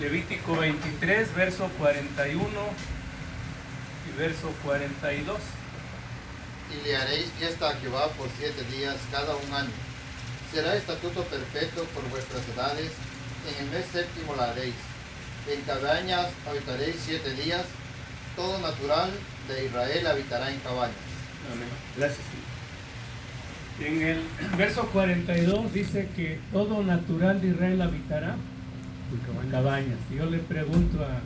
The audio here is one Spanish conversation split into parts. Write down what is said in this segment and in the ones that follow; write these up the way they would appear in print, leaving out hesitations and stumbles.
Levítico 23, verso 41 y verso 42. Y le haréis fiesta a Jehová por 7 días cada un año. Será estatuto perpetuo por vuestras edades. En el mes séptimo la haréis. En cabañas habitaréis 7 días. Todo natural de Israel habitará en cabañas. Amén. Gracias. En el verso 42 dice que todo natural de Israel habitará en cabañas. Y yo le pregunto a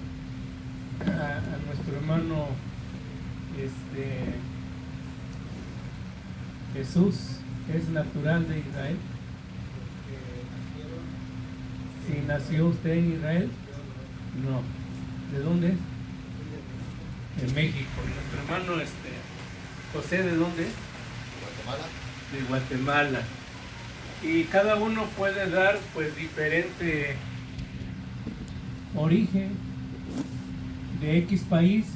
nuestro hermano Jesús, ¿es natural de Israel? Si nació usted en Israel, no. ¿De dónde es? De México. Nuestro hermano José, ¿de dónde es? Guatemala. De Guatemala. Y cada uno puede dar pues diferente origen de X país,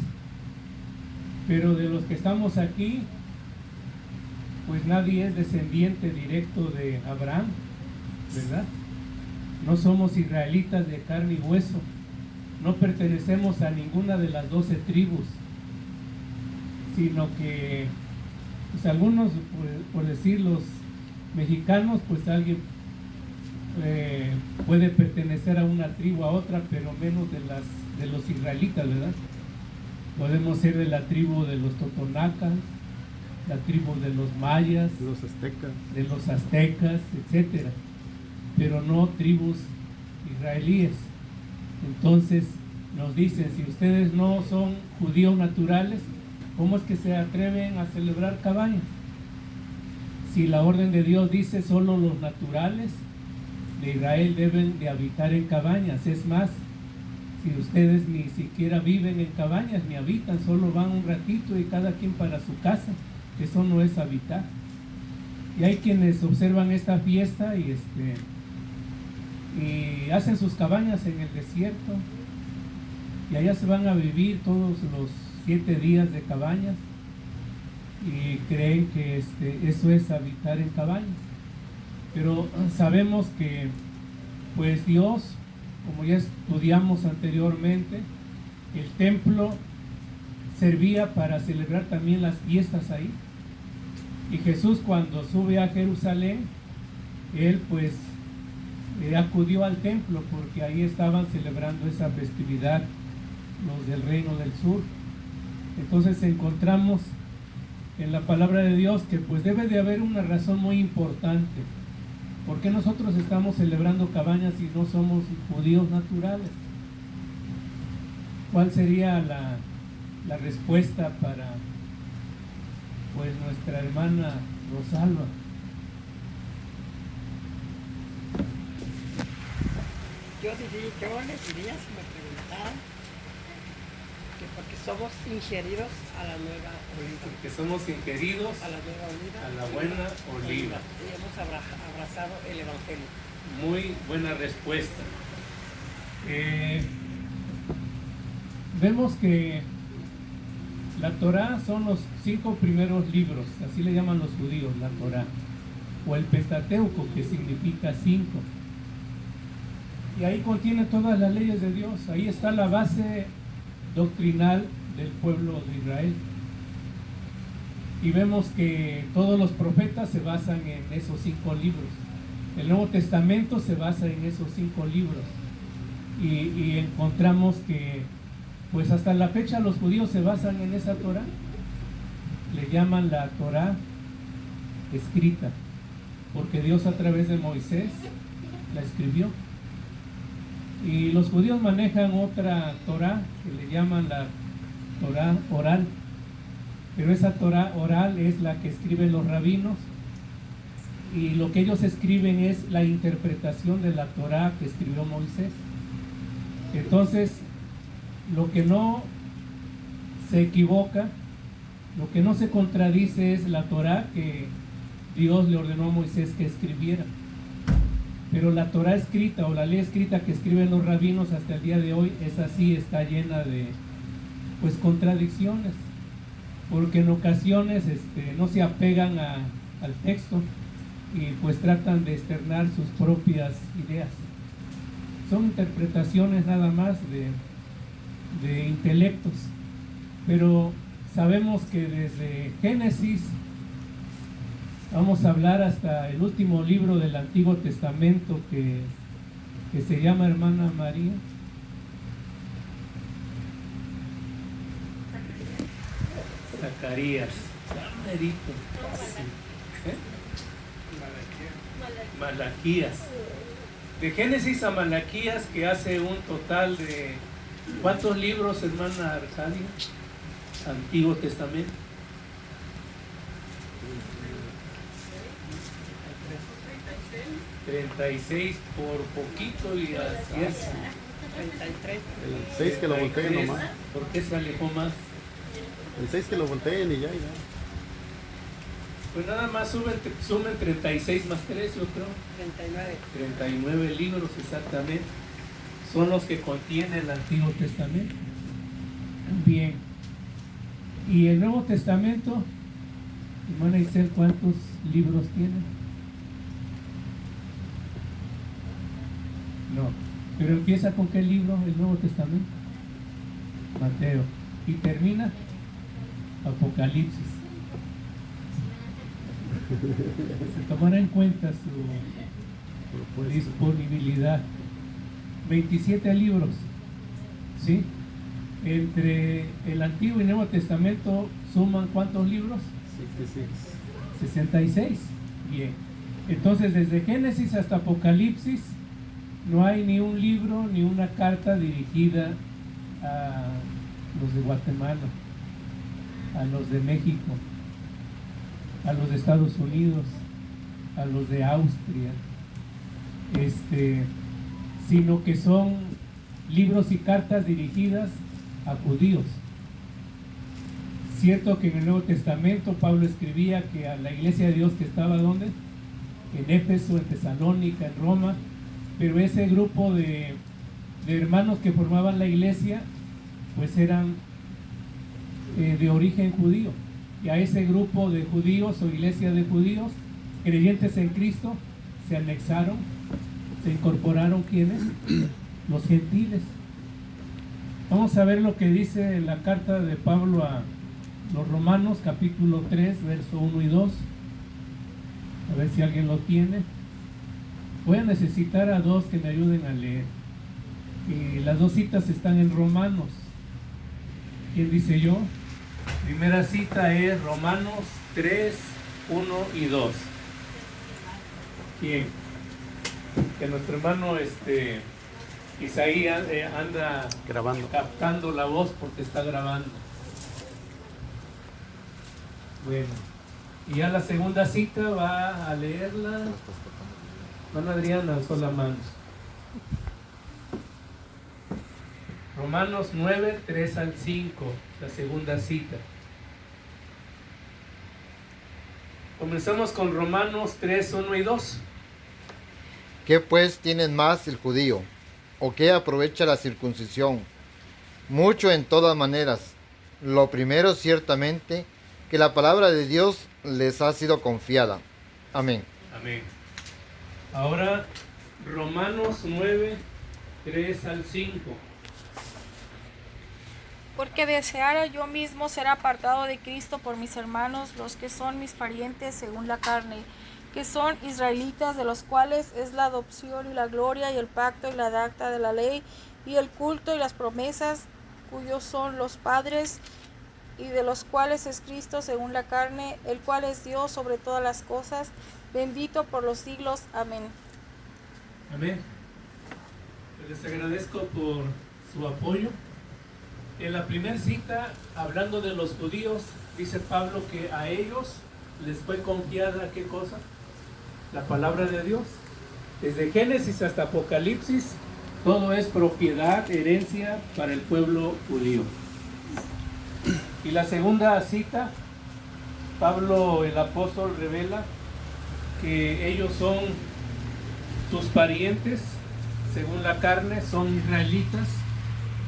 pero de los que estamos aquí, pues nadie es descendiente directo de Abraham, ¿verdad? No somos israelitas de carne y hueso, no pertenecemos a ninguna de las 12 tribus, sino que pues algunos, por decir los mexicanos, pues alguien puede pertenecer a una tribu, a otra, pero menos de los israelitas, ¿verdad? Podemos ser de la tribu de los totonacas, la tribu de los mayas, de los aztecas, etcétera, pero no tribus israelíes. Entonces nos dicen, si ustedes no son judíos naturales, ¿cómo es que se atreven a celebrar cabañas? Si la orden de Dios dice solo los naturales de Israel deben de habitar en cabañas. Es más, si ustedes ni siquiera viven en cabañas, ni habitan, solo van un ratito y cada quien para su casa, eso no es habitar. Y hay quienes observan esta fiesta y hacen sus cabañas en el desierto, y allá se van a vivir todos los 7 días de cabañas y creen que eso es habitar en cabañas. Pero sabemos que pues Dios, como ya estudiamos anteriormente, el templo servía para celebrar también las fiestas ahí. Y Jesús, cuando sube a Jerusalén, él pues acudió al templo porque ahí estaban celebrando esa festividad los del reino del sur. Entonces encontramos en la palabra de Dios que pues debe de haber una razón muy importante. ¿Por qué nosotros estamos celebrando cabañas si no somos judíos naturales? ¿Cuál sería la respuesta para pues nuestra hermana Rosalba? Yo les diría, si me preguntaran, que porque somos ingeridos a la nueva oliva. Porque somos ingeridos A la nueva oliva. a la buena oliva. Y hemos abrazado el Evangelio. Muy buena respuesta. Vemos que la Torá son los 5 primeros libros, así le llaman los judíos, la Torá, o el Pentateuco, que significa 5. Y ahí contiene todas las leyes de Dios. Ahí está la base doctrinal del pueblo de Israel. Y vemos que todos los profetas se basan en esos 5 libros. El Nuevo Testamento se basa en esos 5 libros. Y encontramos que pues hasta la fecha los judíos se basan en esa Torá. Le llaman la Torá escrita, porque Dios a través de Moisés la escribió. Y los judíos manejan otra Torá que le llaman la Torá oral, pero esa Torá oral es la que escriben los rabinos, y lo que ellos escriben es la interpretación de la Torá que escribió Moisés. Entonces, lo que no se equivoca, lo que no se contradice es la Torá que Dios le ordenó a Moisés que escribiera. Pero la Torá escrita o la ley escrita que escriben los rabinos hasta el día de hoy, esa sí está llena de pues contradicciones, porque en ocasiones no se apegan al texto y pues tratan de externar sus propias ideas. son interpretaciones nada más de intelectos, pero sabemos que desde Génesis vamos a hablar hasta el último libro del Antiguo Testamento que se llama, hermana María, Zacarías, Malaquías. De Génesis a Malaquías, que hace un total de ¿cuántos libros, hermana Arcadia? Antiguo Testamento. 36 por poquito y así es. 33. El 6 que lo volteen nomás. ¿Por qué se alejó más? El 6 que lo volteen y ya. Pues nada más sumen 36 más 3, yo creo. 39. 39 libros exactamente. Son los que contiene el Antiguo Testamento. Bien. ¿Y el Nuevo Testamento? Hermana Isel, ¿cuántos libros tiene? No. Pero empieza con qué libro el Nuevo Testamento? Mateo. Y termina Apocalipsis. Se tomará en cuenta su disponibilidad. 27 libros, ¿sí? Entre el Antiguo y Nuevo Testamento suman ¿cuántos libros? 66. Bien. Entonces, desde Génesis hasta Apocalipsis no hay ni un libro ni una carta dirigida a los de Guatemala, a los de México, a los de Estados Unidos, a los de Austria, sino que son libros y cartas dirigidas a judíos. Cierto que en el Nuevo Testamento Pablo escribía que a la iglesia de Dios que estaba ¿dónde? En Éfeso, en Tesalónica, en Roma, pero ese grupo de hermanos que formaban la iglesia pues eran de origen judío, y a ese grupo de judíos o iglesia de judíos creyentes en Cristo se anexaron, se incorporaron ¿quiénes? Los gentiles. Vamos a ver lo que dice la carta de Pablo a los Romanos, capítulo 3, verso 1 y 2. A ver si alguien lo tiene. Voy a necesitar a dos que me ayuden a leer. Las dos citas están en Romanos. ¿Quién dice yo? Primera cita es Romanos 3, 1 y 2. ¿Quién? Que nuestro hermano Isaías anda grabando, captando la voz porque está grabando. Bueno, y ya la segunda cita va a leerla. Hermano Adrián alzó la mano. Romanos 9, 3 al 5, la segunda cita. Comenzamos con Romanos 3, 1 y 2. ¿Qué pues tienen más el judío? ¿O qué aprovecha la circuncisión? Mucho en todas maneras. Lo primero ciertamente, que la palabra de Dios les ha sido confiada. Amén. Amén. Ahora, Romanos 9, 3 al 5. Porque deseara yo mismo ser apartado de Cristo por mis hermanos, los que son mis parientes según la carne, que son israelitas, de los cuales es la adopción y la gloria y el pacto y la dacta de la ley y el culto y las promesas, cuyos son los padres, y de los cuales es Cristo según la carne, el cual es Dios sobre todas las cosas, bendito por los siglos. Amén. Amén. Les agradezco por su apoyo. En la primera cita, hablando de los judíos, dice Pablo que a ellos les fue confiada ¿qué cosa? La palabra de Dios. Desde Génesis hasta Apocalipsis, todo es propiedad, herencia para el pueblo judío. Y la segunda cita, Pablo el apóstol revela que ellos son sus parientes, según la carne, son israelitas.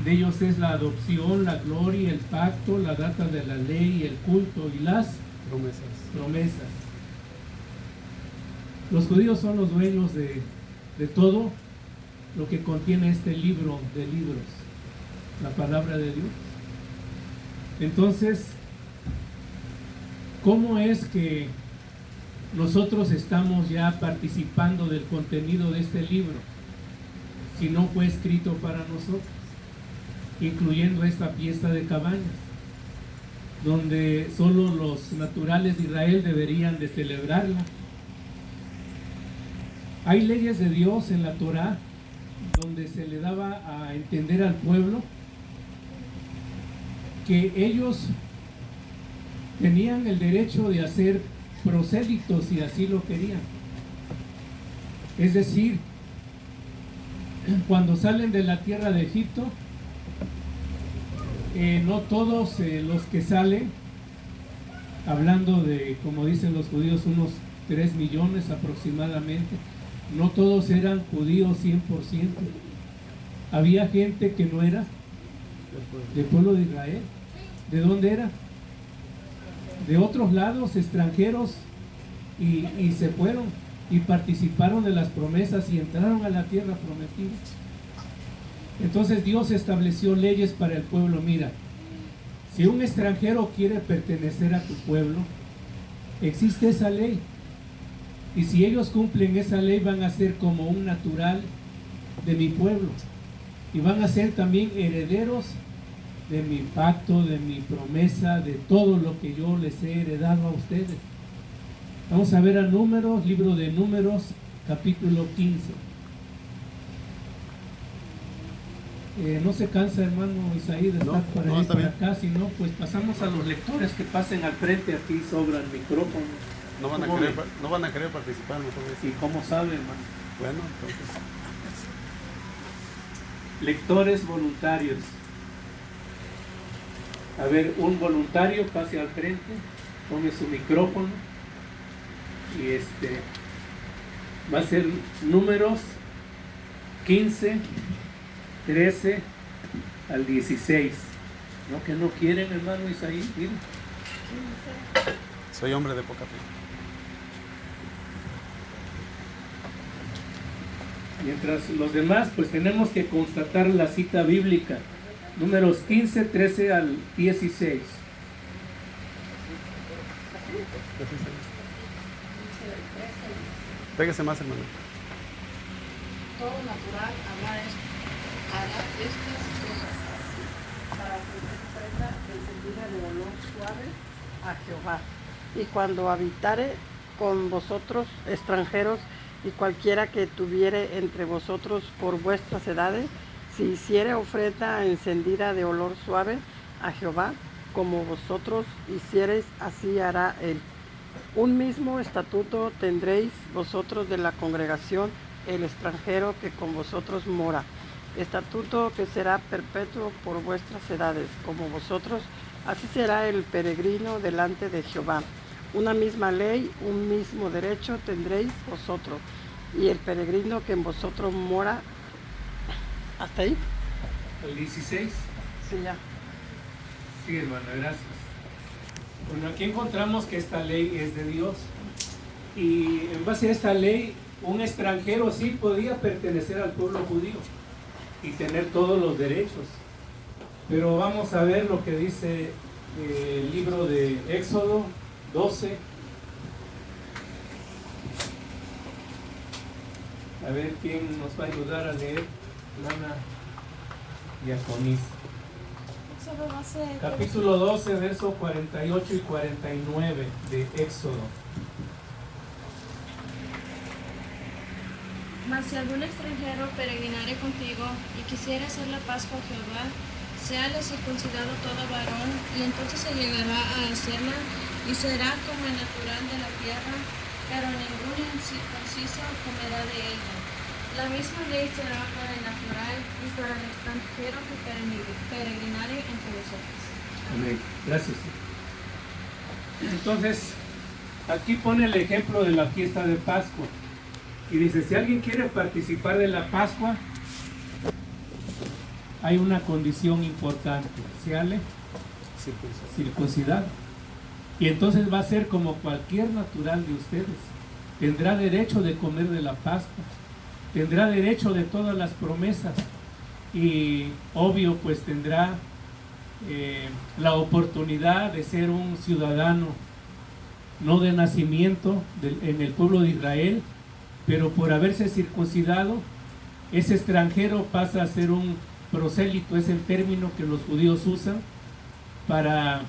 De ellos es la adopción, la gloria, el pacto, la data de la ley, el culto y las promesas. Los judíos son los dueños de todo, lo que contiene este libro de libros, la palabra de Dios. Entonces, ¿cómo es que nosotros estamos ya participando del contenido de este libro si no fue escrito para nosotros, incluyendo esta fiesta de cabañas, donde solo los naturales de Israel deberían de celebrarla? Hay leyes de Dios en la Torá donde se le daba a entender al pueblo que ellos tenían el derecho de hacer prosélitos si así lo querían. Es decir, cuando salen de la tierra de Egipto, no todos los que salen, hablando de, como dicen los judíos, unos 3 millones aproximadamente, no todos eran judíos 100%. Había gente que no era del pueblo de Israel. ¿De dónde era? De otros lados, extranjeros, y se fueron y participaron de las promesas y entraron a la tierra prometida. Entonces Dios estableció leyes para el pueblo. Mira, si un extranjero quiere pertenecer a tu pueblo, existe esa ley, y si ellos cumplen esa ley van a ser como un natural de mi pueblo, y van a ser también herederos de mi pacto, de mi promesa, de todo lo que yo les he heredado a ustedes. Vamos a ver a Números, libro de Números, capítulo 15. No se cansa, hermano Isaí, de estar para allá y para acá, si no, pues pasamos a los lectores que pasen al frente. Aquí sobra el micrófono. No van a querer participar, ¿no? ¿Y cómo sabe, hermano? Bueno, entonces. Lectores voluntarios. A ver, un voluntario pase al frente, tome su micrófono y va a ser Números 15, 13 al 16. ¿No que no quieren, hermano Isaí? Miren. Soy hombre de poca fe. Mientras los demás, pues tenemos que constatar la cita bíblica. Números 15, 13 al 16. Pégase más, hermano. Todo natural hará estas cosas para ofrecer ofrenda encendida de olor suave A Jehová. Y cuando habitare con vosotros extranjeros, y cualquiera que tuviere entre vosotros por vuestras edades, si hiciere ofrenda encendida de olor suave a Jehová, como vosotros hiciereis, así hará él. Un mismo estatuto tendréis vosotros de la congregación, el extranjero que con vosotros mora. Estatuto que será perpetuo por vuestras edades, como vosotros, así será el peregrino delante de Jehová. Una misma ley, un mismo derecho tendréis vosotros, y el peregrino que en vosotros mora. ¿Hasta ahí? ¿El 16? Sí, ya. Sí, hermano, gracias. Bueno, aquí encontramos que esta ley es de Dios, y en base a esta ley, un extranjero sí podía pertenecer al pueblo judío y tener todos los derechos. Pero vamos a ver lo que dice el libro de Éxodo 12. A ver quién nos va a ayudar a leer. Lana Diaconis. Capítulo 12, versos 48 y 49 de Éxodo. Mas si algún extranjero peregrinare contigo y quisiera hacer la Pascua a Jehová, séale circuncidado todo varón, y entonces se llegará a hacerla, y será como el natural de la tierra, pero ningún incircunciso comerá de ella. La misma ley será para el natural y para el extranjero que peregrinare entre vosotros. Amén. Gracias. Entonces, aquí pone el ejemplo de la fiesta de Pascua. Y dice, si alguien quiere participar de la Pascua, hay una condición importante. ¿Seale? Circuncidado. Y entonces va a ser como cualquier natural de ustedes. Tendrá derecho de comer de la Pascua. tendrá derecho de todas las promesas y obvio pues tendrá la oportunidad de ser un ciudadano no de nacimiento en el pueblo de Israel, pero por haberse circuncidado, ese extranjero pasa a ser un prosélito. Es el término que los judíos usan para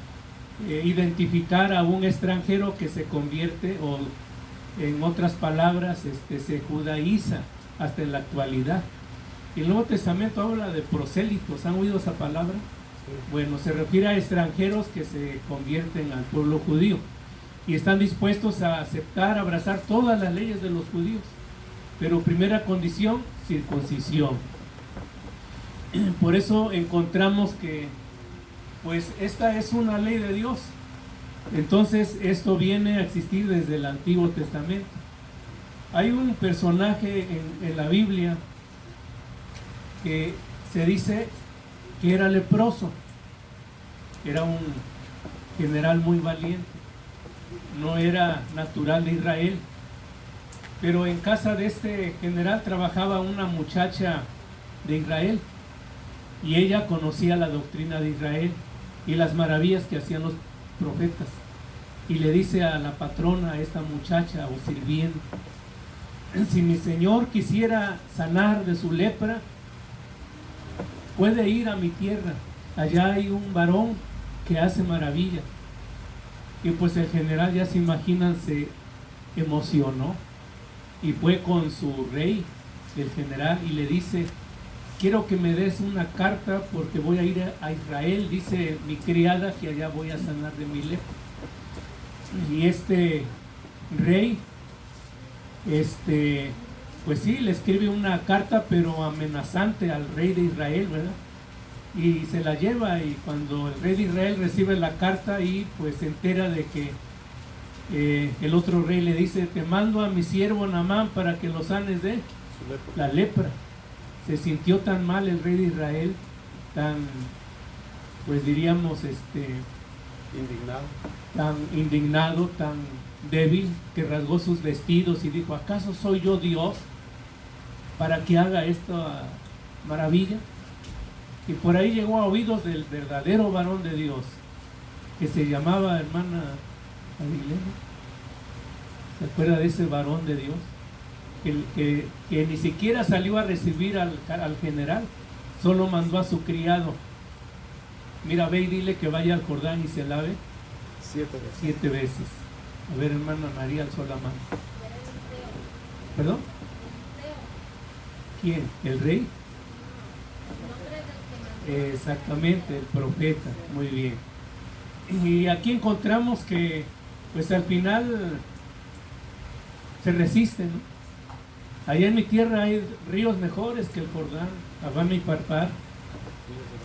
identificar a un extranjero que se convierte, o en otras palabras, se judaiza hasta en la actualidad. El Nuevo Testamento habla de prosélitos. ¿Han oído esa palabra? Bueno, se refiere a extranjeros que se convierten al pueblo judío y están dispuestos a aceptar, abrazar todas las leyes de los judíos. Pero primera condición, circuncisión. Por eso encontramos que pues esta es una ley de Dios. Entonces esto viene a existir desde el Antiguo Testamento. Hay un personaje en la Biblia que se dice que era leproso. Era un general muy valiente. No era natural de Israel. Pero en casa de este general trabajaba una muchacha de Israel. Y ella conocía la doctrina de Israel y las maravillas que hacían los profetas. Y le dice a la patrona, a esta muchacha o sirviente: si mi señor quisiera sanar de su lepra, puede ir a mi tierra. Allá hay un varón que hace maravillas. Y pues el general, ya se imaginan, se emocionó y fue con su rey, el general, y le dice: quiero que me des una carta porque voy a ir a Israel. Dice mi criada que allá voy a sanar de mi lepra. Y este rey, pues sí, le escribe una carta, pero amenazante al rey de Israel, ¿verdad? Y se la lleva, y cuando el rey de Israel recibe la carta y pues se entera de que el otro rey le dice: te mando a mi siervo Naamán para que lo sanes de la lepra. Se sintió tan mal el rey de Israel, tan, pues diríamos, indignado, tan débil, que rasgó sus vestidos y dijo: ¿acaso soy yo Dios para que haga esta maravilla? Y por ahí llegó a oídos del verdadero varón de Dios, que se llamaba, hermana Aguilera. ¿Se acuerda de ese varón de Dios? Que ni siquiera salió a recibir al general, solo mandó a su criado: mira, ve y dile que vaya al Jordán y se lave 7 veces. A ver, hermana María, alzó la mano. ¿Perdón? ¿Quién? ¿El rey? Exactamente, el profeta. Muy bien. Y aquí encontramos que pues al final se resisten, ¿no? Allá en mi tierra hay ríos mejores que el Jordán, Abana y Parpar,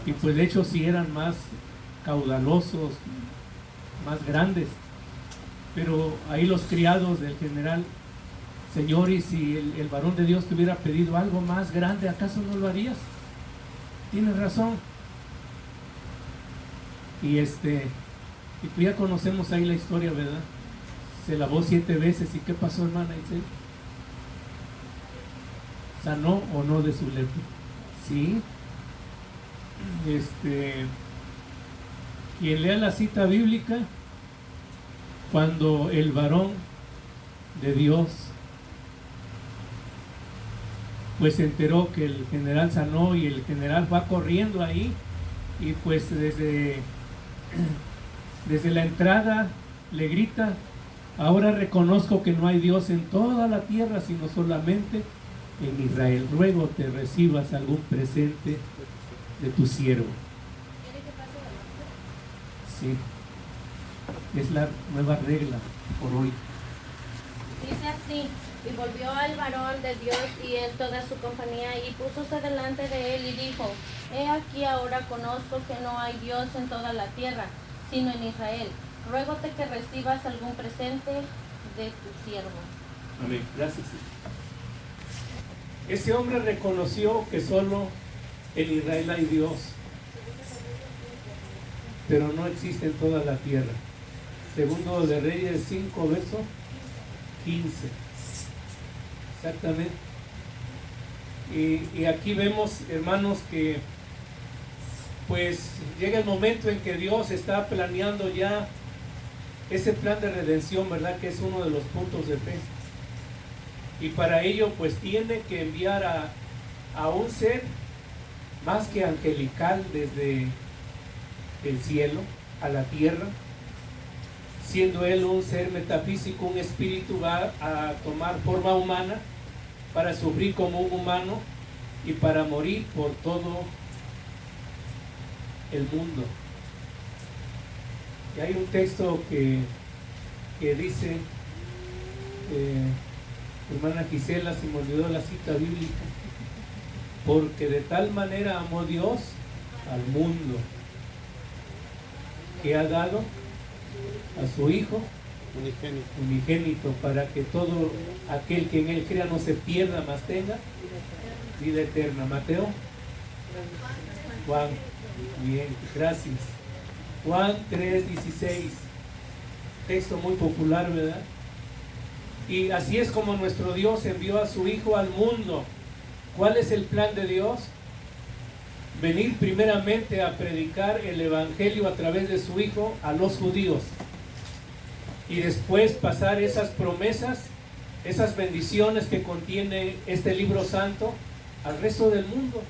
y pues de hecho sí eran más caudalosos, más grandes. Pero ahí los criados del general: señor, y si el varón de Dios te hubiera pedido algo más grande, ¿acaso no lo harías? Tienes razón. Y pues ya conocemos ahí la historia, ¿verdad? Se lavó 7 veces. ¿Y qué pasó, hermana Isel? ¿Sanó o no de su lepra? Sí. Quien lea la cita bíblica, cuando el varón de Dios pues se enteró que el general sanó, y el general va corriendo ahí, y pues desde la entrada le grita: ahora reconozco que no hay Dios en toda la tierra sino solamente en Israel. Ruego te recibas algún presente de tu siervo. Sí, es la nueva regla por hoy. Dice así: y volvió al varón de Dios y en toda su compañía, y púsose delante de él y dijo: he aquí, ahora conozco que no hay Dios en toda la tierra sino en Israel. Ruégote que recibas algún presente de tu siervo. Amén. Gracias. Ese hombre reconoció que solo en Israel hay Dios, pero no existe en toda la tierra. Segundo de Reyes 5, verso 15. Exactamente. Y aquí vemos, hermanos, que pues llega el momento en que Dios está planeando ya ese plan de redención, ¿verdad? Que es uno de los puntos de fe. Y para ello pues tiene que enviar a un ser más que angelical desde el cielo a la tierra. Siendo él un ser metafísico, un espíritu, va a tomar forma humana para sufrir como un humano y para morir por todo el mundo. Y hay un texto que dice, hermana Gisela, se me olvidó la cita bíblica, porque de tal manera amó Dios al mundo que ha dado a su Hijo unigénito, para que todo aquel que en él crea no se pierda, mas tenga vida eterna. Mateo, Juan, bien, gracias. Juan 3:16, texto muy popular, ¿verdad? Y así es como nuestro Dios envió a su Hijo al mundo. ¿Cuál es el plan de Dios? Venir primeramente a predicar el Evangelio a través de su Hijo a los judíos. Y después pasar esas promesas, esas bendiciones que contiene este libro santo al resto del mundo.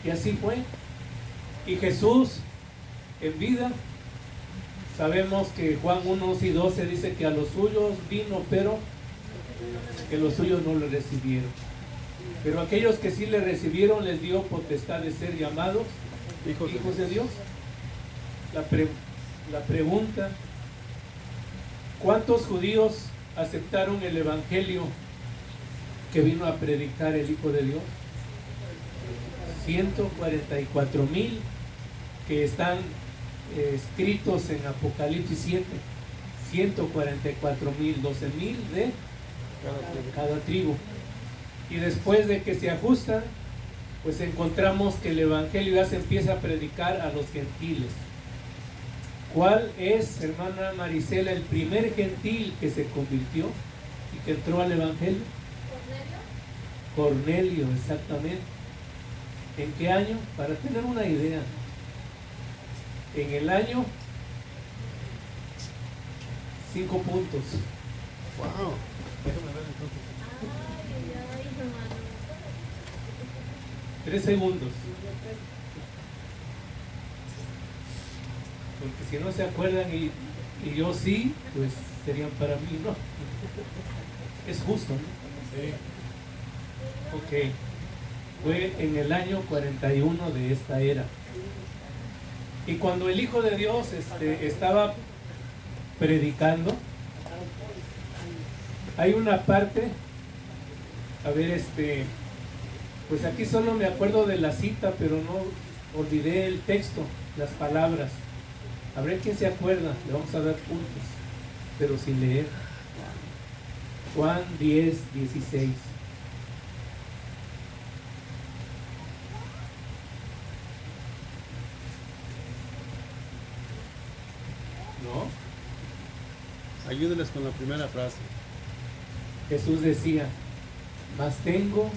Y así fue. Y Jesús en vida, sabemos que Juan 1:12 dice que a los suyos vino, pero que los suyos no le recibieron. Pero aquellos que sí le recibieron les dio potestad de ser llamados hijos de Dios. La pregunta: ¿cuántos judíos aceptaron el Evangelio que vino a predicar el Hijo de Dios? 144,000 que están escritos en Apocalipsis 7. 144,000, 12,000 de cada tribu. Y después de que se ajustan, pues encontramos que el Evangelio ya se empieza a predicar a los gentiles. ¿Cuál es, hermana Marisela, el primer gentil que se convirtió y que entró al Evangelio? Cornelio, exactamente. ¿En qué año? Para tener una idea. En el año 5 puntos. Wow. Déjame ver entonces. 3 segundos. Porque si no se acuerdan y yo sí, pues serían para mí, ¿no? Es justo, ¿no? Sí. Ok. Fue en el año 41 de esta era. Y cuando el Hijo de Dios estaba predicando, hay una parte, a ver, pues aquí solo me acuerdo de la cita, pero no olvidé el texto, las palabras. A ver quién se acuerda, le vamos a dar puntos, pero sin leer. Juan 10:16. ¿No? Ayúdenles con la primera frase. Jesús decía: mas tengo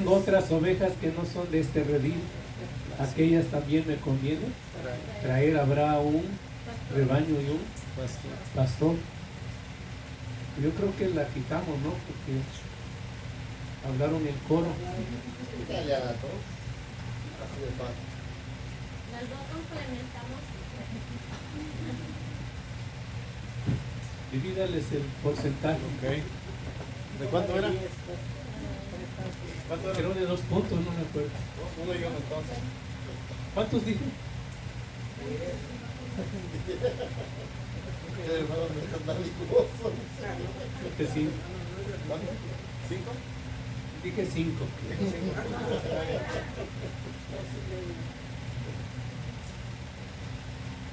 otras ovejas que no son de este redil. Aquellas también me conviene traer. Habrá un rebaño y un pastor. Yo creo que la quitamos, ¿no? Porque hablaron el coro. Dale a las dos. Así de fácil. Las dos complementamos. Divídales el porcentaje. Ok. ¿De cuánto era? ¿Cuánto era? Creo de 2 puntos, no me acuerdo. 1 y 1 entonces. ¿Cuántos dije? Hermano, me estás tan licuoso. Creo que sí. ¿Cuánto? ¿5? Dije 5.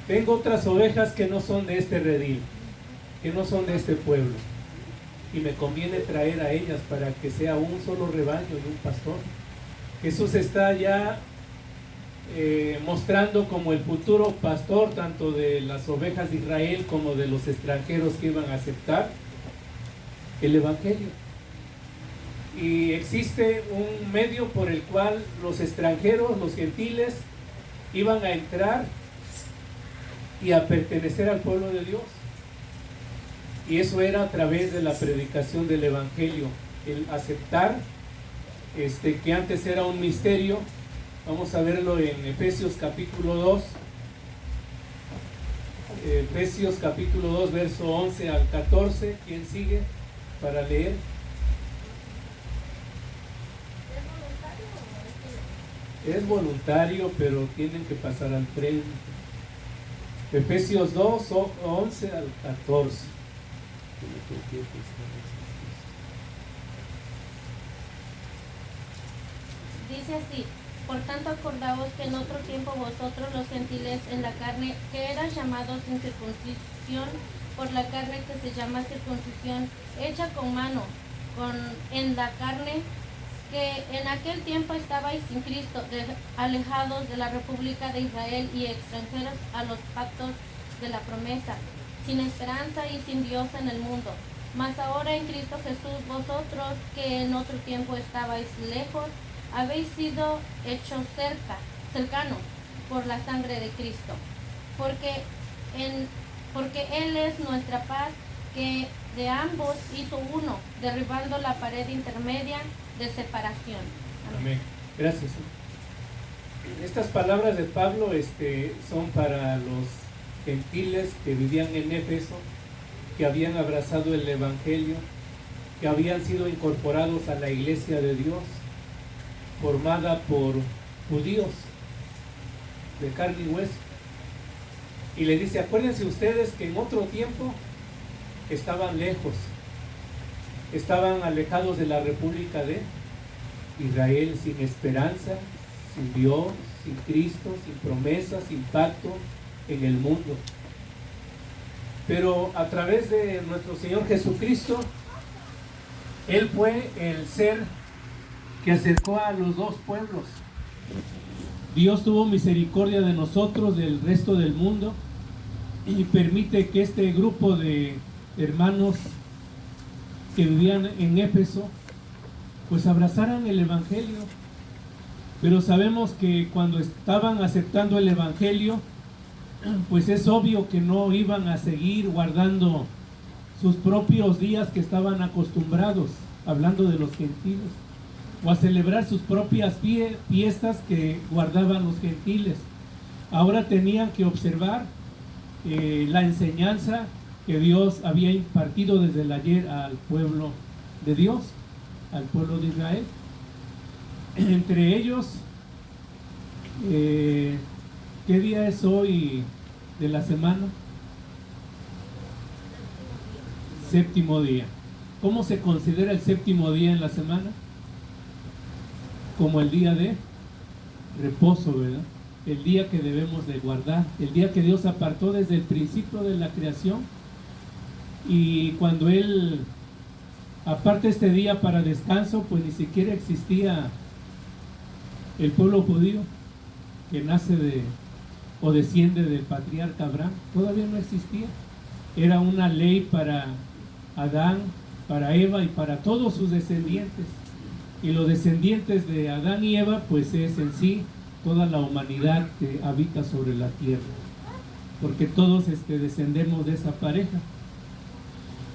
Tengo otras ovejas que no son de este redil, que no son de este pueblo, y me conviene traer a ellas para que sea un solo rebaño y un pastor. Jesús está ya mostrando como el futuro pastor tanto de las ovejas de Israel como de los extranjeros que iban a aceptar el Evangelio. Y existe un medio por el cual los extranjeros, los gentiles, iban a entrar y a pertenecer al pueblo de Dios. Y eso era a través de la predicación del Evangelio, el aceptar que antes era un misterio. Vamos a verlo en Efesios capítulo 2. Efesios capítulo 2, verso 11 al 14. ¿Quién sigue para leer? Es voluntario, pero tienen que pasar al frente. Efesios 2, 11 al 14. Dice así: por tanto acordaos que en otro tiempo vosotros los gentiles en la carne, que eran llamados sin circuncisión por la carne que se llama circuncisión, hecha con mano, en la carne, que en aquel tiempo estabais sin Cristo, alejados de la República de Israel y extranjeros a los pactos de la promesa, sin esperanza y sin Dios en el mundo. Mas ahora en Cristo Jesús, vosotros que en otro tiempo estabais lejos, habéis sido hechos cercanos por la sangre de Cristo, porque Él es nuestra paz, que de ambos hizo uno, derribando la pared intermedia de separación. Amén. Gracias. Estas palabras de Pablo son para los gentiles que vivían en Éfeso, que habían abrazado el Evangelio, que habían sido incorporados a la iglesia de Dios, formada por judíos de carne y hueso. Y le dice: acuérdense ustedes que en otro tiempo estaban lejos, estaban alejados de la República de Israel, sin esperanza, sin Dios, sin Cristo, sin promesas, sin pacto en el mundo. Pero a través de nuestro Señor Jesucristo, Él fue el ser que acercó a los dos pueblos. Dios tuvo misericordia de nosotros, del resto del mundo, y permite que este grupo de hermanos que vivían en Éfeso pues abrazaran el Evangelio. Pero sabemos que cuando estaban aceptando el Evangelio, pues es obvio que no iban a seguir guardando sus propios días que estaban acostumbrados, hablando de los gentiles, o a celebrar sus propias fiestas que guardaban los gentiles. Ahora tenían que observar la enseñanza que Dios había impartido desde el ayer al pueblo de Dios, al pueblo de Israel. Entre ellos, ¿qué día es hoy de la semana? Séptimo día. ¿Cómo se considera el séptimo día en la semana? Como el día de reposo, ¿verdad? El día que debemos de guardar, el día que Dios apartó desde el principio de la creación. Y cuando Él aparta este día para descanso, pues ni siquiera existía el pueblo judío que nace o desciende del patriarca Abraham. Todavía no existía. Era una ley para Adán, para Eva y para todos sus descendientes. Y los descendientes de Adán y Eva pues es en sí toda la humanidad que habita sobre la tierra, porque todos descendemos de esa pareja.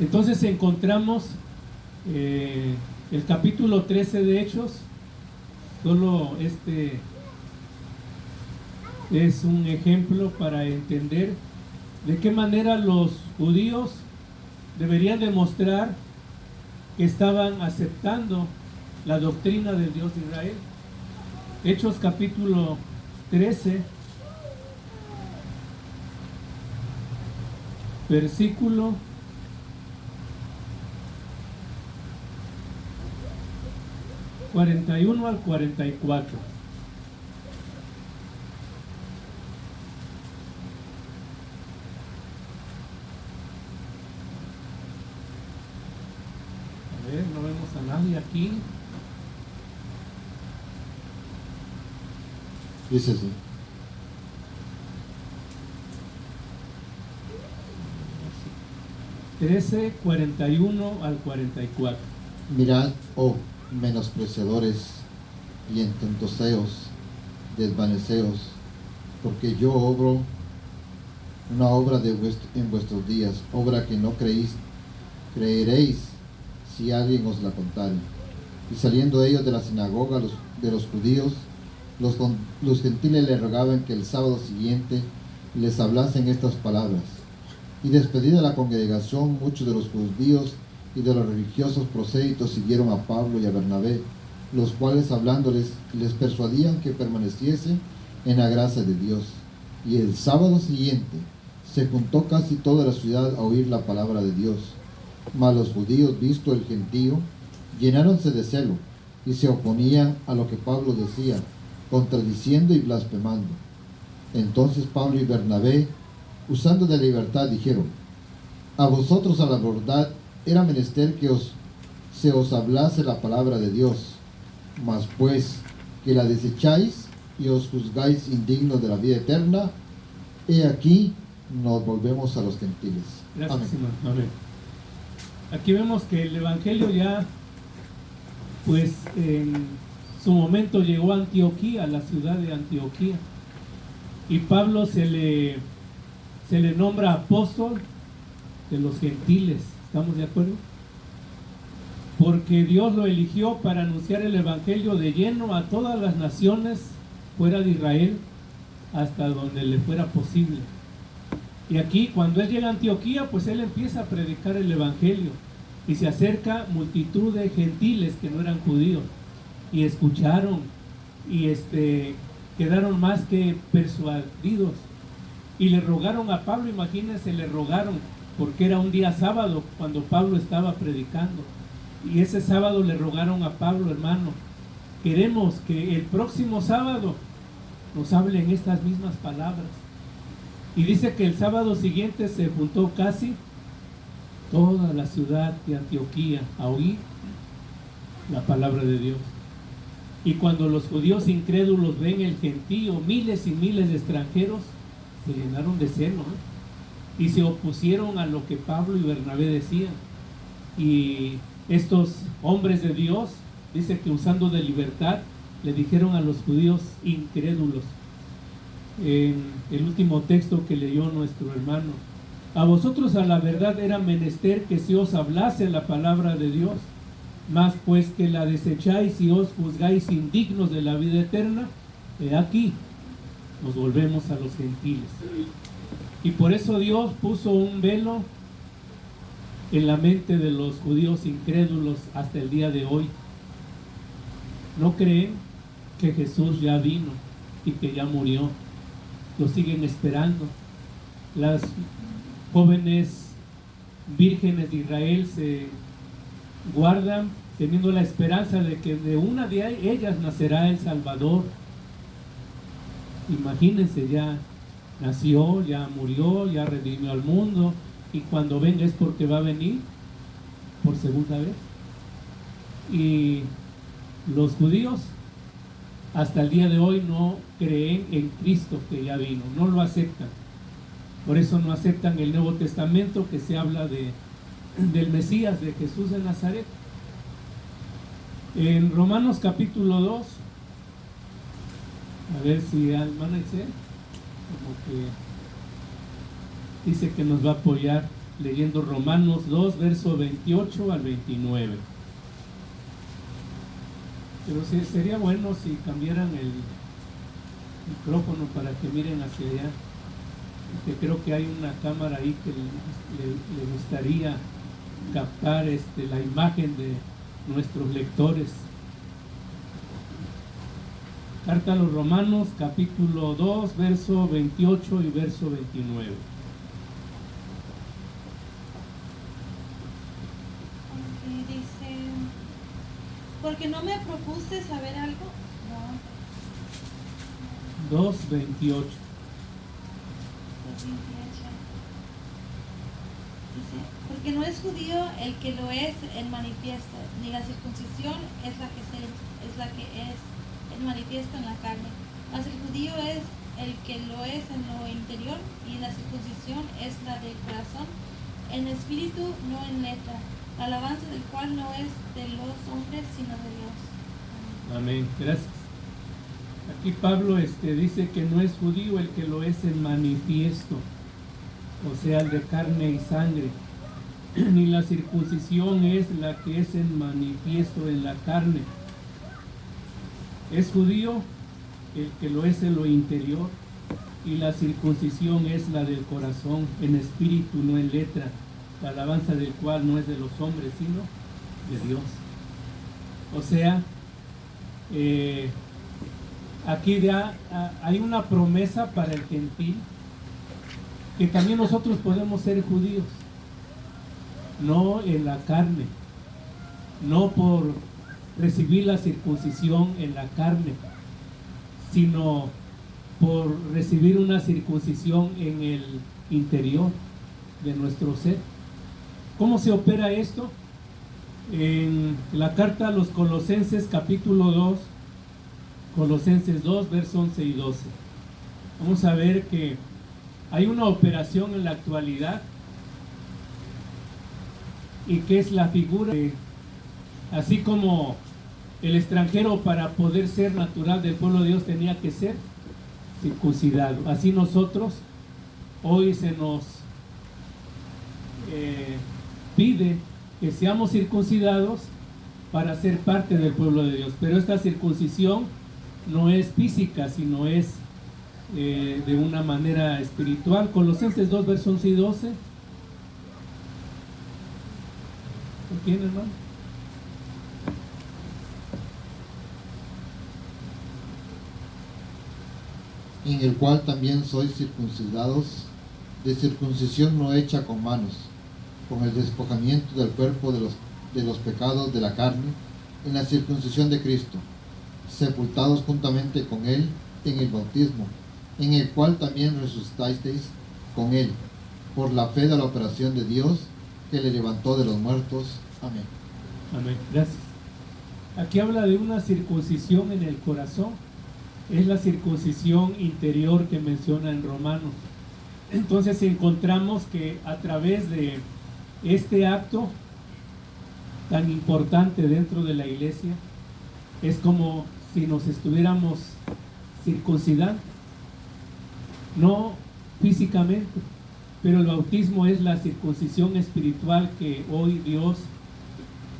Entonces encontramos el capítulo 13 de Hechos. Solo es un ejemplo para entender de qué manera los judíos deberían demostrar que estaban aceptando la doctrina del Dios de Israel. Hechos capítulo 13, versículo 41 al 44. A ver, no vemos a nadie aquí. Dice así. Trece, 41 al 44. Mirad, oh menospreciadores y ententoseos, desvaneceos, porque yo obro una obra en vuestros días, obra que no creeréis si alguien os la contare. Y saliendo ellos de la sinagoga de los judíos, los gentiles le rogaban que el sábado siguiente les hablasen estas palabras. Y despedida la congregación, muchos de los judíos y de los religiosos prosélitos siguieron a Pablo y a Bernabé, los cuales hablándoles les persuadían que permaneciesen en la gracia de Dios. Y el sábado siguiente se juntó casi toda la ciudad a oír la palabra de Dios. Mas los judíos, visto el gentío, llenáronse de celo y se oponían a lo que Pablo decía, contradiciendo y blasfemando. Entonces Pablo y Bernabé, usando de libertad, dijeron: a vosotros a la verdad era menester que se os hablase la palabra de Dios, mas pues que la desecháis y os juzgáis indignos de la vida eterna, he aquí nos volvemos a los gentiles. Gracias, Amén. Simón. Amén. Aquí vemos que el Evangelio ya, pues en su momento llegó a Antioquía, a la ciudad de Antioquía, y Pablo se le nombra apóstol de los gentiles. ¿Estamos de acuerdo? Porque Dios lo eligió para anunciar el Evangelio de lleno a todas las naciones fuera de Israel, hasta donde le fuera posible. Y aquí, cuando él llega a Antioquía, pues él empieza a predicar el Evangelio, y se acerca multitud de gentiles que no eran judíos, y escucharon, y quedaron más que persuadidos, y le rogaron a Pablo. Imagínense, le rogaron, porque era un día sábado cuando Pablo estaba predicando, y ese sábado le rogaron a Pablo: hermano, queremos que el próximo sábado nos hablen estas mismas palabras. Y dice que el sábado siguiente se juntó casi toda la ciudad de Antioquía a oír la palabra de Dios. Y cuando los judíos incrédulos ven el gentío, miles y miles de extranjeros, se llenaron de celo, y se opusieron a lo que Pablo y Bernabé decían. Y estos hombres de Dios, dice que usando de libertad, le dijeron a los judíos incrédulos, en el último texto que leyó nuestro hermano: a vosotros a la verdad era menester que se os hablase la palabra de Dios, mas pues que la desecháis y os juzgáis indignos de la vida eterna, he aquí nos volvemos a los gentiles. Y por eso Dios puso un velo en la mente de los judíos incrédulos hasta el día de hoy. No creen que Jesús ya vino y que ya murió. Lo siguen esperando. Las jóvenes vírgenes de Israel se guardan teniendo la esperanza de que de una de ellas nacerá el Salvador. Imagínense, ya nació, ya murió, ya redimió al mundo, y cuando venga es porque va a venir por segunda vez. Y los judíos hasta el día de hoy no creen en Cristo que ya vino, no lo aceptan. Por eso no aceptan el Nuevo Testamento, que se habla del Mesías, de Jesús de Nazaret. En Romanos capítulo 2, a ver si hermana Excel, como que dice que nos va a apoyar leyendo Romanos 2, verso 28 al 29. Pero sí, sería bueno si cambiaran el micrófono para que miren hacia allá, porque creo que hay una cámara ahí que le gustaría captar la imagen de nuestros lectores. Carta a los Romanos, capítulo 2, verso 28 y verso 29. Dice: porque no me propuse saber algo. No. 2:28. 2:28. Dice: porque no es judío el que lo es en manifiesto, ni la circuncisión es la que es el manifiesto en la carne, Mas el judío es el que lo es en lo interior, y la circuncisión es la del corazón, en espíritu, no en letra, la alabanza del cual no es de los hombres, sino de Dios. Amén. Gracias. Aquí Pablo dice que no es judío el que lo es en manifiesto, o sea, el de carne y sangre, ni la circuncisión es la que es en manifiesto en la carne. Es judío el que lo es en lo interior, y la circuncisión es la del corazón, en espíritu, no en letra, la alabanza del cual no es de los hombres, sino de Dios. O sea, aquí ya hay una promesa para el gentil, que también nosotros podemos ser judíos, no en la carne, no por recibir la circuncisión en la carne, sino por recibir una circuncisión en el interior de nuestro ser. ¿Cómo se opera esto? En la carta a los Colosenses capítulo 2, Colosenses 2, versos 11 y 12. Vamos a ver que hay una operación en la actualidad, y que es la figura de, así como el extranjero para poder ser natural del pueblo de Dios tenía que ser circuncidado, así nosotros hoy se nos pide que seamos circuncidados para ser parte del pueblo de Dios. Pero esta circuncisión no es física, sino es de una manera espiritual. Colosenses 2, versos 11 y 12. ¿Lo tiene, hermano? En el cual también sois circuncidados, de circuncisión no hecha con manos, con el despojamiento del cuerpo de los pecados de la carne, en la circuncisión de Cristo, sepultados juntamente con Él en el bautismo, en el cual también resucitasteis con Él, por la fe de la operación de Dios, que le levantó de los muertos. Amén. Amén. Gracias. Aquí habla de una circuncisión en el corazón. Es la circuncisión interior que menciona en Romanos. Entonces encontramos que a través de este acto tan importante dentro de la iglesia, es como si nos estuviéramos circuncidando, no físicamente, pero el bautismo es la circuncisión espiritual que hoy Dios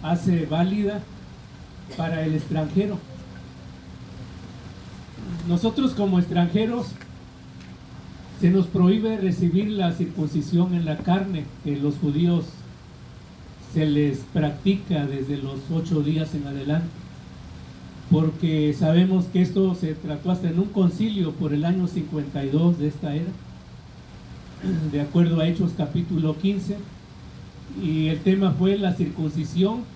hace válida para el extranjero. Nosotros como extranjeros se nos prohíbe recibir la circuncisión en la carne, que los judíos se les practica desde los 8 días en adelante, porque sabemos que esto se trató hasta en un concilio por el año 52 de esta era, de acuerdo a Hechos capítulo 15, y el tema fue la circuncisión.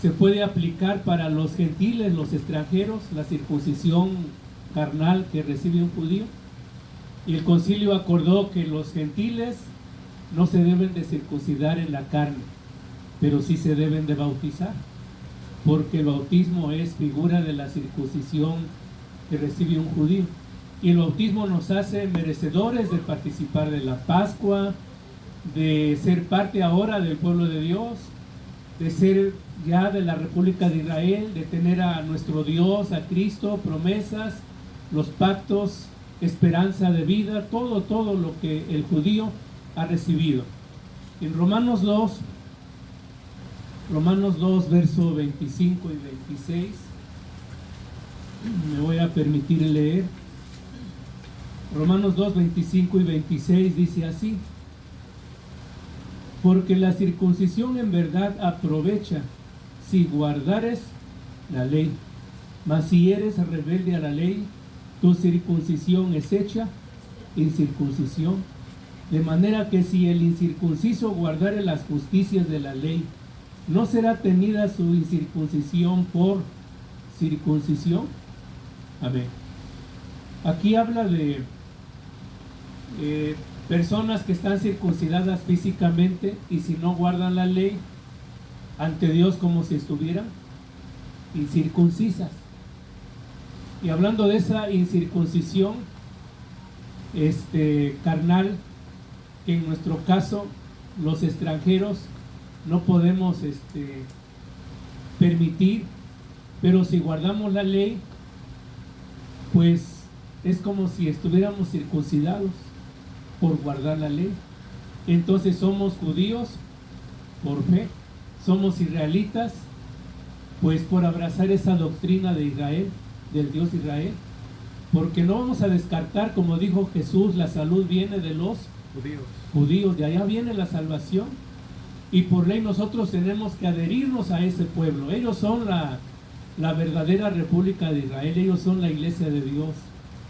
Se puede aplicar para los gentiles, los extranjeros, la circuncisión carnal que recibe un judío. Y el concilio acordó que los gentiles no se deben de circuncidar en la carne, pero sí se deben de bautizar, porque el bautismo es figura de la circuncisión que recibe un judío. Y el bautismo nos hace merecedores de participar de la Pascua, de ser parte ahora del pueblo de Dios, de ser ya de la República de Israel, de tener a nuestro Dios, a Cristo, promesas, los pactos, esperanza de vida, todo lo que el judío ha recibido. En Romanos 2, versos 25 y 26, me voy a permitir leer. Romanos 2, 25 y 26 dice así: porque la circuncisión en verdad aprovecha si guardares la ley, mas si eres rebelde a la ley, tu circuncisión es hecha incircuncisión, de manera que si el incircunciso guardare las justicias de la ley, ¿no será tenida su incircuncisión por circuncisión? Amén. Aquí habla de personas que están circuncidadas físicamente, y si no guardan la ley, ante Dios como si estuvieran incircuncisas. Y hablando de esa incircuncisión carnal, que en nuestro caso los extranjeros no podemos permitir, pero si guardamos la ley, pues es como si estuviéramos circuncidados por guardar la ley. Entonces somos judíos por fe, somos israelitas pues por abrazar esa doctrina de Israel, del Dios de Israel, porque no vamos a descartar, como dijo Jesús, la salud viene de los judíos, de allá viene la salvación, y por ley nosotros tenemos que adherirnos a ese pueblo. Ellos son la verdadera República de Israel, ellos son la iglesia de Dios,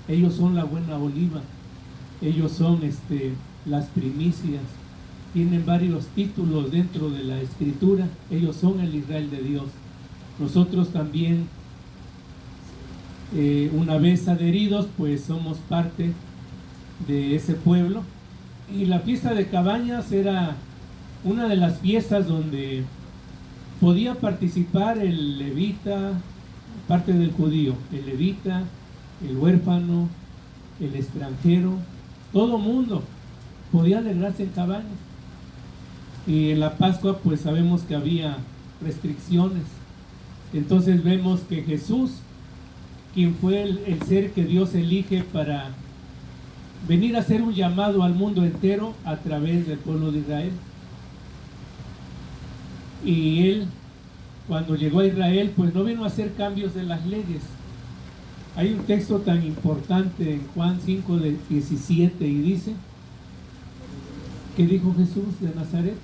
ellos son la buena oliva, ellos son las primicias, tienen varios títulos dentro de la escritura, ellos son el Israel de Dios. Nosotros también, una vez adheridos, pues somos parte de ese pueblo. Y la fiesta de Cabañas era una de las fiestas donde podía participar el levita, parte del judío, el levita, el huérfano, el extranjero, todo mundo podía alegrarse en Cabañas. Y en la Pascua pues sabemos que había restricciones. Entonces vemos que Jesús, quien fue el ser que Dios elige para venir a hacer un llamado al mundo entero a través del pueblo de Israel. Y él, cuando llegó a Israel, pues no vino a hacer cambios de las leyes. Hay un texto tan importante en Juan 5:17 y dice, ¿qué dijo Jesús de Nazaret?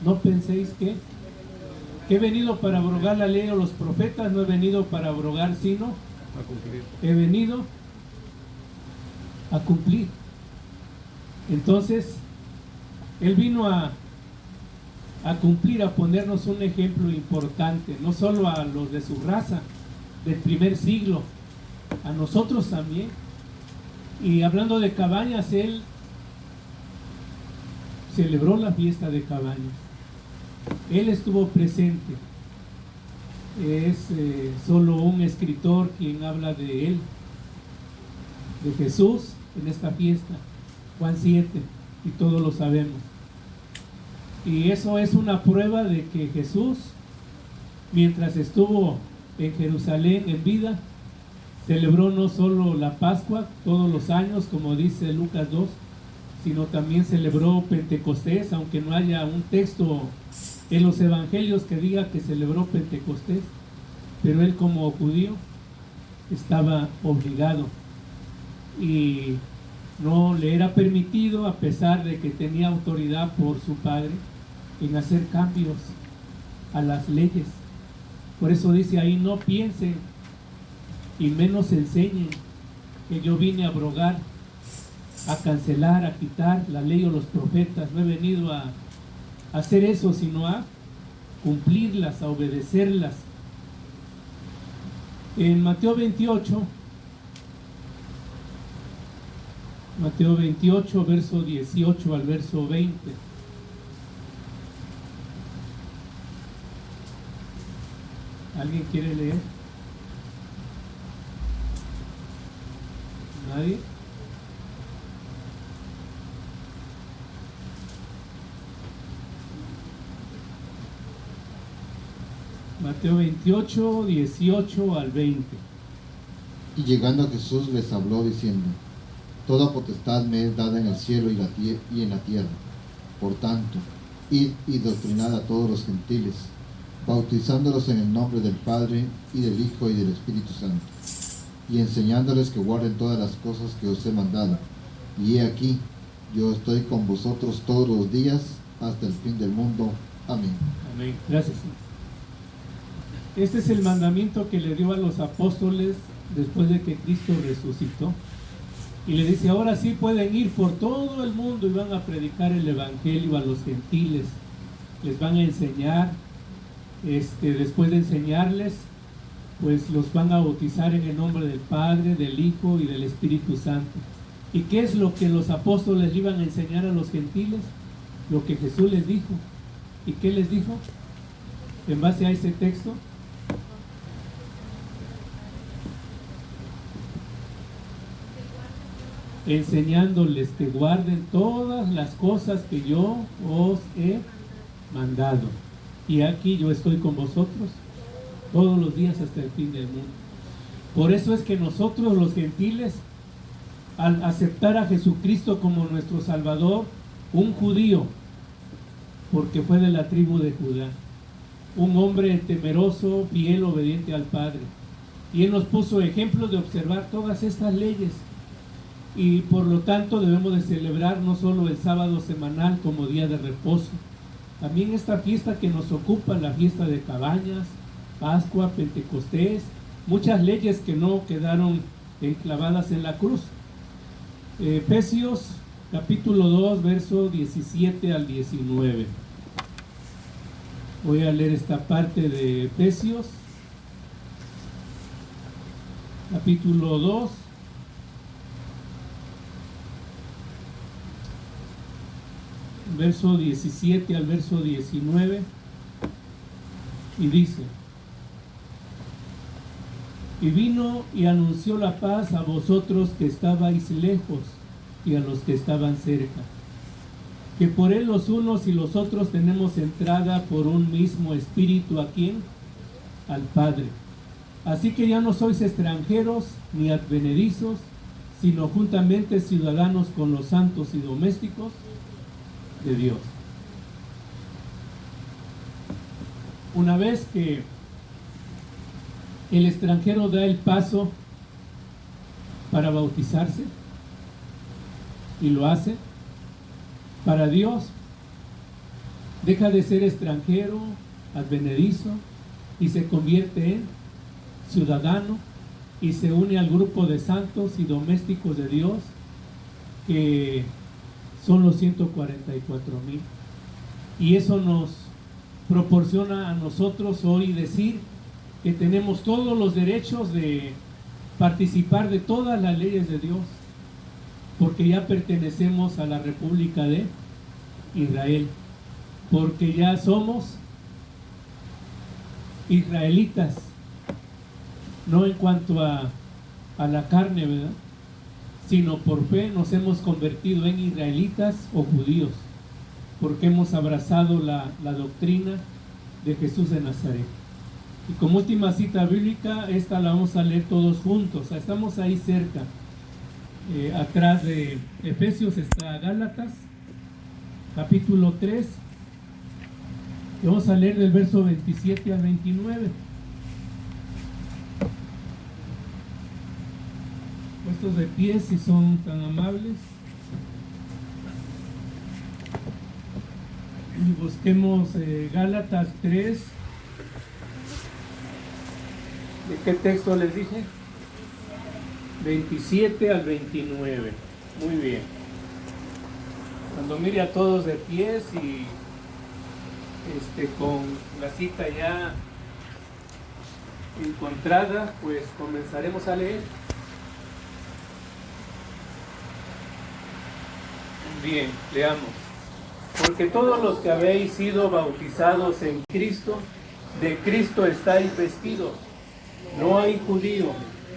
No penséis que he venido para abrogar la ley o los profetas, no he venido para abrogar, sino A cumplir. he venido a cumplir. Entonces, Él vino a cumplir, a ponernos un ejemplo importante, no solo a los de su raza, del primer siglo, a nosotros también. Y hablando de Cabañas, Él celebró la fiesta de Cabañas. Él estuvo presente. Es solo un escritor quien habla de Él, de Jesús en esta fiesta, Juan 7, y todos lo sabemos. Y eso es una prueba de que Jesús, mientras estuvo en Jerusalén en vida, celebró no solo la Pascua todos los años, como dice Lucas 2, sino también celebró Pentecostés, aunque no haya un texto en los evangelios que diga que celebró Pentecostés, pero él como judío estaba obligado y no le era permitido, a pesar de que tenía autoridad por su padre, en hacer cambios a las leyes. Por eso dice ahí, no piensen y menos enseñen que yo vine a abrogar, a cancelar, a quitar la ley o los profetas. No he venido a hacer eso, sino a cumplirlas, a obedecerlas. En Mateo 28, verso 18 al verso 20. ¿Alguien quiere leer? ¿Nadie? Mateo 28, 18 al 20. Y llegando a Jesús les habló diciendo, toda potestad me es dada en el cielo y en la tierra. Por tanto, id y doctrinad a todos los gentiles, bautizándolos en el nombre del Padre, y del Hijo, y del Espíritu Santo, y enseñándoles que guarden todas las cosas que os he mandado. Y he aquí, yo estoy con vosotros todos los días, hasta el fin del mundo. Amén. Amén. Gracias. Este es el mandamiento que le dio a los apóstoles después de que Cristo resucitó. Y le dice, ahora sí pueden ir por todo el mundo y van a predicar el evangelio a los gentiles. Les van a enseñar, después de enseñarles, pues los van a bautizar en el nombre del Padre, del Hijo y del Espíritu Santo. ¿Y qué es lo que los apóstoles iban a enseñar a los gentiles? Lo que Jesús les dijo. ¿Y qué les dijo? En base a ese texto, enseñándoles que guarden todas las cosas que yo os he mandado. Y aquí yo estoy con vosotros todos los días hasta el fin del mundo. Por eso es que nosotros los gentiles, al aceptar a Jesucristo como nuestro Salvador, un judío, porque fue de la tribu de Judá, un hombre temeroso, fiel, obediente al Padre, y Él nos puso ejemplos de observar todas estas leyes, y por lo tanto debemos de celebrar no solo el sábado semanal como día de reposo, también esta fiesta que nos ocupa, la fiesta de Cabañas, Pascua, Pentecostés, muchas leyes que no quedaron enclavadas en la cruz. Efesios capítulo 2, verso 17 al 19. Voy a leer esta parte de Efesios, capítulo 2, verso 17 al verso 19, y dice: y vino y anunció la paz a vosotros que estabais lejos y a los que estaban cerca, que por Él los unos y los otros tenemos entrada por un mismo espíritu. ¿A quién? Al Padre. Así que ya no sois extranjeros ni advenedizos, sino juntamente ciudadanos con los santos y domésticos de Dios. Una vez que el extranjero da el paso para bautizarse, y lo hace, para Dios deja de ser extranjero, advenedizo, y se convierte en ciudadano y se une al grupo de santos y domésticos de Dios, que son los 144,000. Y eso nos proporciona a nosotros hoy decir que tenemos todos los derechos de participar de todas las leyes de Dios, porque ya pertenecemos a la República de Israel, porque ya somos israelitas, no en cuanto a la carne, ¿verdad?, sino por fe nos hemos convertido en israelitas o judíos, porque hemos abrazado la doctrina de Jesús de Nazaret. Y como última cita bíblica, esta la vamos a leer todos juntos. Estamos ahí cerca. Atrás de Efesios está Gálatas, capítulo 3. Y vamos a leer del verso 27 al 29. Puestos de pie, si son tan amables. Y busquemos Gálatas 3. ¿De qué texto les dije? 27 al 29. Muy bien. Cuando mire a todos de pies y con la cita ya encontrada, pues comenzaremos a leer. Bien, leamos. Porque todos los que habéis sido bautizados en Cristo, de Cristo estáis vestidos. No hay judío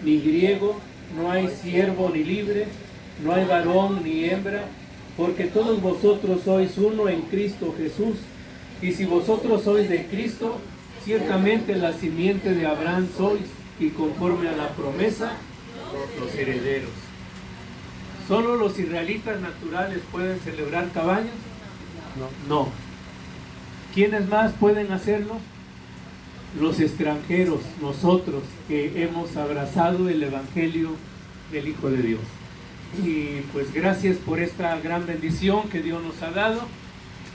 ni griego, no hay siervo ni libre, no hay varón ni hembra, porque todos vosotros sois uno en Cristo Jesús. Y si vosotros sois de Cristo, ciertamente la simiente de Abraham sois, y conforme a la promesa, los herederos. ¿Solo los israelitas naturales pueden celebrar cabañas? No. ¿Quiénes más pueden hacerlo? Los extranjeros, nosotros que hemos abrazado el Evangelio del Hijo de Dios. Y pues gracias por esta gran bendición que Dios nos ha dado,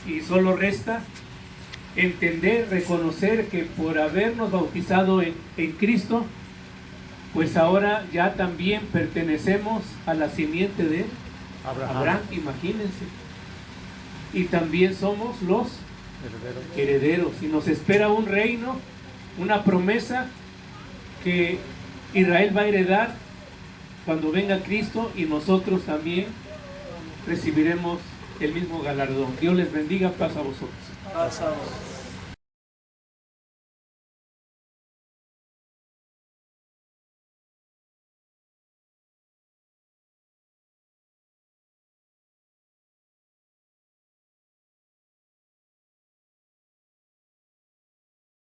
y solo resta entender, reconocer que por habernos bautizado en Cristo, pues ahora ya también pertenecemos a la simiente de Abraham, imagínense. Y también somos los herederos. Y nos espera un reino, una promesa que Israel va a heredar cuando venga Cristo, y nosotros también recibiremos el mismo galardón. Dios les bendiga. Paz a vosotros.